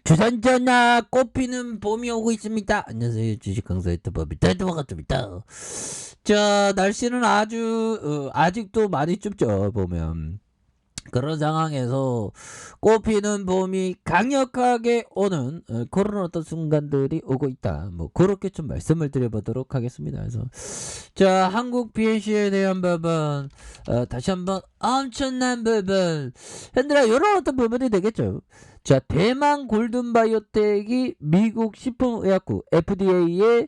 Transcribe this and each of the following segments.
주산전화 꽃피는 봄이 오고 있습니다. 안녕하세요. 주식 강사 유튜버입니다. 반갑습니다. 자, 날씨는 아직도 많이 춥죠. 보면 그런 상황에서 꽃피는 봄이 강력하게 오는 그런 어떤 순간들이 오고 있다. 뭐 그렇게 좀 말씀을 드려보도록 하겠습니다. 그래서 자, 한국 BNC에 대한 부분 다시 한번 엄청난 부분 현들아 이런 어떤 부분이 되겠죠. 자, 대만 골든바이오텍이 미국 식품의약국 FDA에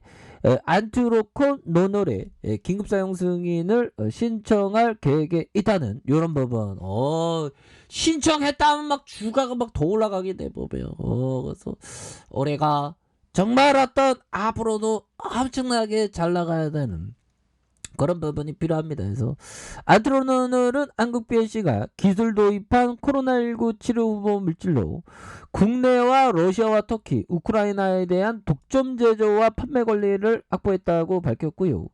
안트로콘 노놀의 긴급 사용 승인을 신청할 계획에 있다는 이런 부분. 신청했다면 막 주가가 막 더 올라가게 돼 보면. 그래서 올해가 정말 어떤 앞으로도 엄청나게 잘 나가야 되는 그런 부분이 필요합니다. 그래서 안트로노는 한국 BNC가 기술 도입한 코로나19 치료 후보 물질로 국내와 러시아와 터키, 우크라이나에 대한 독점 제조와 판매 권리를 확보했다고 밝혔고요.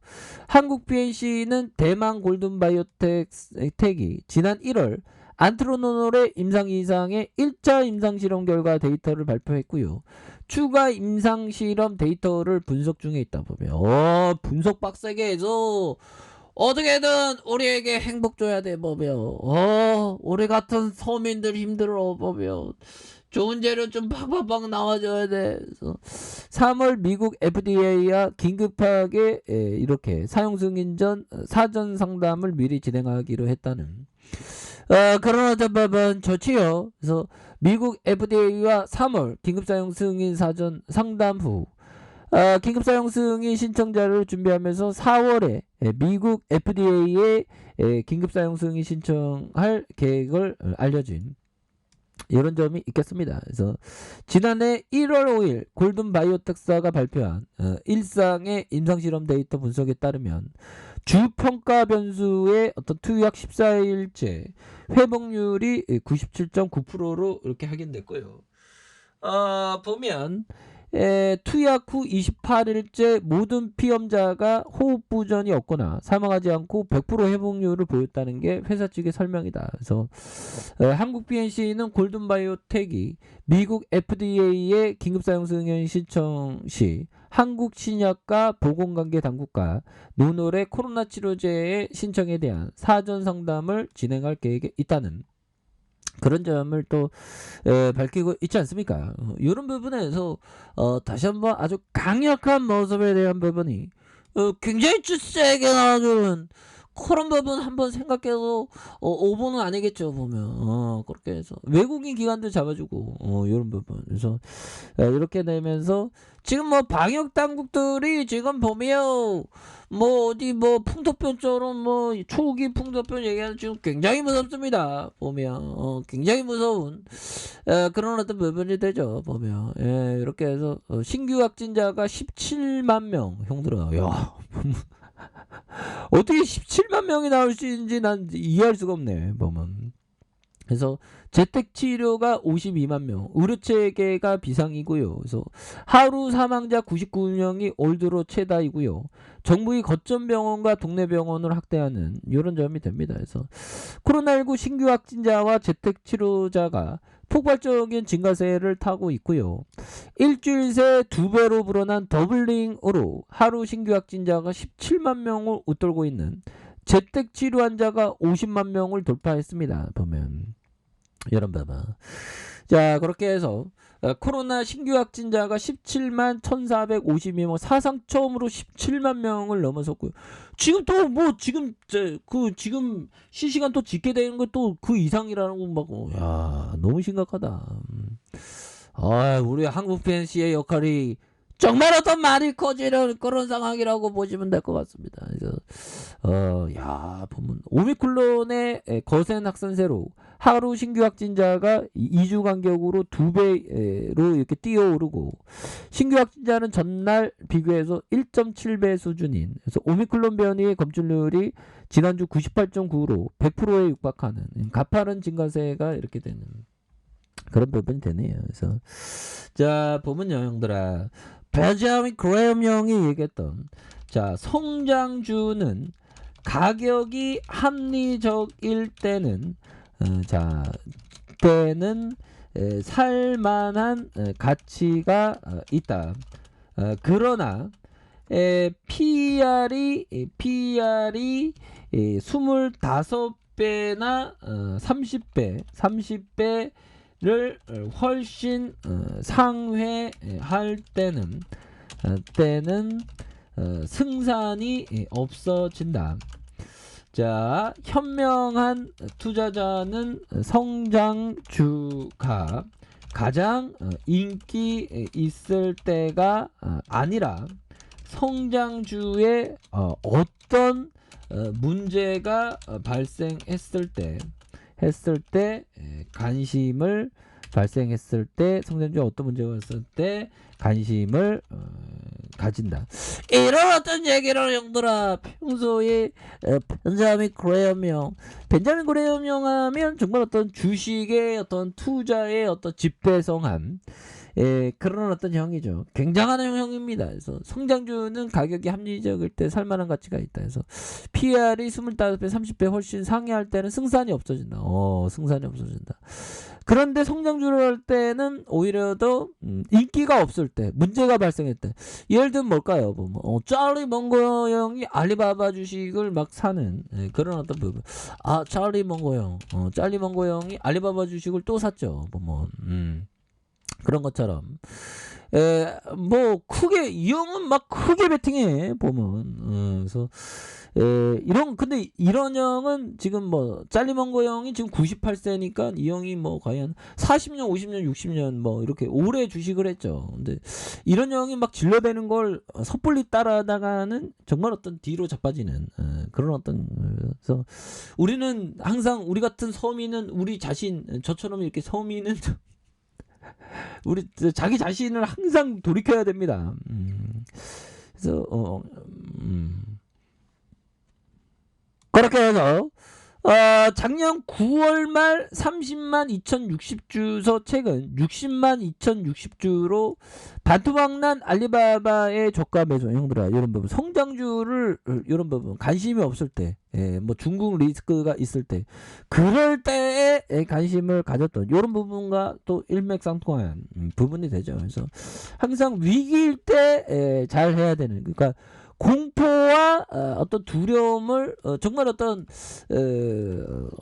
한국 BNC는 대만 골든바이오텍이 지난 1월 안트로노놀의 임상 이상의 1차 임상 실험 결과 데이터를 발표했고요. 추가 임상 실험 데이터를 분석 중에 있다 보면 분석 빡세게 해서 어떻게든 우리에게 행복 줘야 돼 보면 우리 같은 서민들 힘들어 보면 좋은 재료 좀 팍팍팍 나와줘야 돼. 그래서 3월 미국 FDA와 긴급하게 이렇게 사용 승인 전 사전 상담을 미리 진행하기로 했다는 그런 어떤 부분 좋지요. 그래서 미국 FDA와 3월 긴급사용 승인 사전 상담 후 긴급사용 승인 신청자를 준비하면서 4월에 미국 FDA에 긴급사용 승인 신청할 계획을 알려진 이런 점이 있겠습니다. 그래서 지난해 1월 5일 골든바이오텍사가 발표한 일상의 임상실험 데이터 분석에 따르면 주평가 변수의 어떤 투약 14일째 회복률이 97.9%로 이렇게 확인됐고요. 보면 투약 후 28일째 모든 피험자가 호흡 부전이 없거나 사망하지 않고 100% 회복률을 보였다는 게 회사 측의 설명이다. 그래서 한국 BNC는 골든바이오텍이 미국 FDA에 긴급사용 승인 신청 시 한국 신약과 보건관계 당국과 노놀의 코로나 치료제의 신청에 대한 사전 상담을 진행할 계획에 있다는 그런 점을 또 밝히고 있지 않습니까? 이런 부분에서 다시 한번 아주 강력한 모습에 대한 부분이 굉장히 세게 나와주는 그런 부분 한번 생각해서 5분은 아니겠죠 보면 그렇게 해서 외국인 기관도 잡아주고 이런 부분 그래서 이렇게 되면서 지금 뭐 방역 당국들이 지금 보면 뭐 어디 뭐 풍토병처럼 뭐 초기 풍토병 얘기하는 지금 굉장히 무섭습니다 보면 굉장히 무서운 그런 어떤 부분이 되죠 보면 이렇게 해서 신규 확진자가 17만 명 형들아 야 어떻게 17만 명이 나올 수 있는지 난 이해할 수가 없네 보면. 그래서 재택치료가 52만 명, 의료체계가 비상이고요. 그래서 하루 사망자 99명이 올 들어 최다이고요. 정부의 거점 병원과 동네 병원을 확대하는 이런 점이 됩니다. 그래서 코로나19 신규 확진자와 재택치료자가 폭발적인 증가세를 타고 있고요. 일주일 새 2배로 불어난 더블링으로 하루 신규 확진자가 17만 명을 웃돌고 있는 재택치료 환자가 50만 명을 돌파했습니다. 보면 이런 부분. 자, 그렇게 해서 코로나 신규 확진자가 17만 1452명 사상 처음으로 17만 명을 넘어섰고요. 지금 또 뭐 지금 지금 실시간 또 집계되는 거 또 그 이상이라는 거 막 야, 너무 심각하다. 우리 한국 팬시의 역할이 정말 어떤 많이 커지는 그런 상황이라고 보시면 될 것 같습니다. 그래서 보면 오미클론의 거센 확산세로 하루 신규 확진자가 2주 간격으로 2배로 이렇게 뛰어오르고 신규 확진자는 전날 비교해서 1.7배 수준인 그래서 오미클론 변이의 검출률이 지난주 98.9로 100%에 육박하는 가파른 증가세가 이렇게 되는 그런 부분이 되네요. 그래서 자 보면요 형들아 베자민 그레엄 형이 얘기했던 자 성장주는 가격이 합리적일 때는 살만한 가치가 있다. 그러나 PER이 25배나 30배를 훨씬 상회할 때는 승산이 없어진다. 자, 현명한 투자자는 성장주가 가장 인기 있을 때가 아니라 성장주에 어떤 문제가 발생했을 때 관심을 발생했을 때 성장주에 어떤 문제가 발생했을 때 관심을 가진다. 이런 어떤 얘기를 형들아 평소에 벤자민 그레엄형 하면 정말 어떤 주식의 어떤 투자의 어떤 집대성한 그런 어떤 형이죠. 굉장한 형입니다. 그래서 성장주는 가격이 합리적일 때 살만한 가치가 있다. 그래서 PR이 25배, 30배 훨씬 상회할 때는 승산이 없어진다. 승산이 없어진다. 그런데 성장주를 할 때는 오히려 더 인기가 없을 때, 문제가 발생했대. 예를 들면 뭘까요? 찰리 먼거 형이 알리바바 주식을 막 사는 그런 어떤 부분. 찰리 먼거 형이 알리바바 주식을 또 샀죠. 그런 것처럼 뭐 크게 이 형은 막 크게 베팅해 보면 그래서 근데 이런 형은 지금 뭐 짤리먼거 형이 지금 98세니까 이 형이 뭐 과연 40년 50년 60년 뭐 이렇게 오래 주식을 했죠. 근데 이런 형이 막 질러대는 걸 섣불리 따라다가는 정말 어떤 뒤로 자빠지는 그런 어떤 그래서 우리는 항상 우리 같은 서민은 우리 자신 저처럼 이렇게 서민은 우리 자기 자신을 항상 돌이켜야 됩니다. 그래서 그렇게 해서 작년 9월 말 30만 2060주서 최근 60만 2060주로 반토막난 알리바바의 저가 매수 형들아 이런 부분 성장주를 이런 부분 관심이 없을 때 뭐 중국 리스크가 있을 때 그럴 때에 관심을 가졌던 이런 부분과 또 일맥상통한 부분이 되죠. 그래서 항상 위기일 때 잘 해야 되는 그러니까 공포와 어떤 두려움을 정말 어떤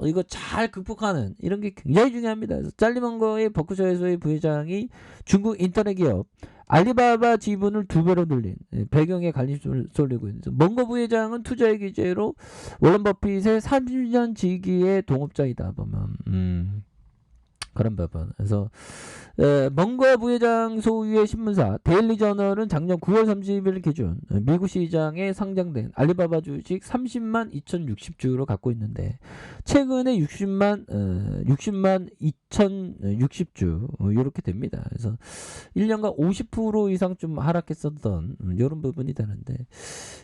이거 잘 극복하는 이런 게 굉장히 중요합니다. 그래서 짤리먼거의 버크셔에서의 부회장이 중국 인터넷 기업 알리바바 지분을 2배로 늘린 배경에 관심을 쏠리고 있는 먼거 부회장은 투자의 기재로 워런 버핏의 30년 지기의 동업자이다 보면 그런 부분. 그래서 먼거 부회장 소유의 신문사 데일리저널은 작년 9월 30일 기준 미국 시장에 상장된 알리바바 주식 30만 2060주로 갖고 있는데 최근에 60만 2060주 이렇게 됩니다. 그래서 1년간 50% 이상 좀 하락했었던 이런 부분이 되는데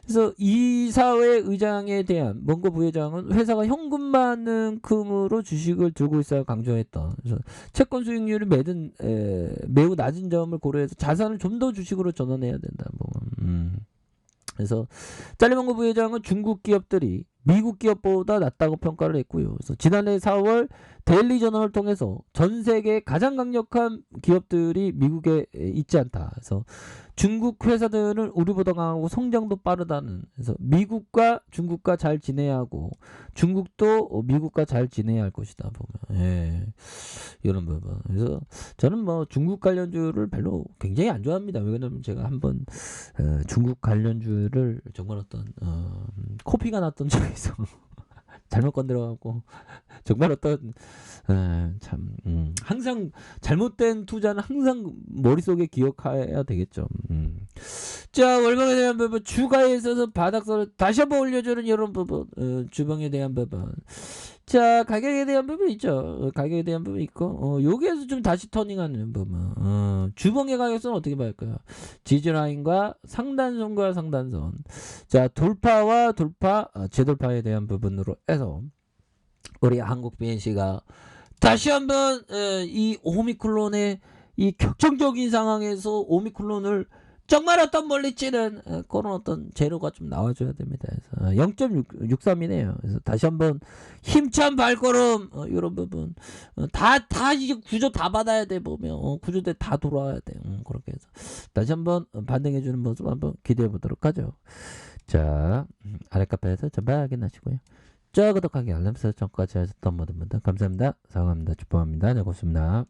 그래서 이사회 의장에 대한 먼거 부회장은 회사가 현금만큼으로 주식을 들고 있어야 강조했던 그래서 채권 수익률이 매우 낮은 점을 고려해서 자산을 좀 더 주식으로 전환해야 된다. 그래서 짤리먼거 부회장은 중국 기업들이 미국 기업보다 낫다고 평가를 했고요. 그래서 지난해 4월 데일리저널을 통해서 전 세계 가장 강력한 기업들이 미국에 있지 않다. 그래서 중국 회사들은 우리보다 강하고 성장도 빠르다는. 그래서 미국과 중국과 잘 지내야 하고 중국도 미국과 잘 지내야 할 것이다. 보면 이런 부분. 그래서 저는 뭐 중국 관련주를 별로 굉장히 안 좋아합니다. 왜냐면 제가 한번 중국 관련주를 정말 어떤 코피가 났던 적이 있어. 잘못 건드려갖고 정말 어떤 항상 잘못된 투자는 항상 머릿속에 기억해야 되겠죠. 자, 월봉에 대한 부분 주가에 있어서 바닥선을 다시 한번 올려주는 이런 부분 주봉에 대한 부분 자 가격에 대한 부분 있죠. 가격에 대한 부분 있고 여기에서 좀 다시 터닝하는 부분 주봉의 가격선은 어떻게 볼까요? 지지라인과 상단선과 상단선 자 돌파와 돌파 재돌파에 대한 부분으로 해서 우리 한국 BNC가 다시 한번 이 오미크론의 이 격정적인 상황에서 오미크론을 정말 어떤 물리치는 그런 어떤 재료가 좀 나와줘야 됩니다. 그래서 0.63이네요. 그래서 다시 한번 힘찬 발걸음 이런 부분 다 이제 구조 다 받아야 돼 보면 구조대 다 돌아와야 돼. 그렇게 해서 다시 한번 반등해주는 모습 한번 기대해 보도록 하죠. 자 아랫카페에서 전반 확인하시고요. 저 구독하기 알람 설정까지 하셨던 모든 분들 감사합니다. 사랑합니다. 축복합니다. 네 고맙습니다.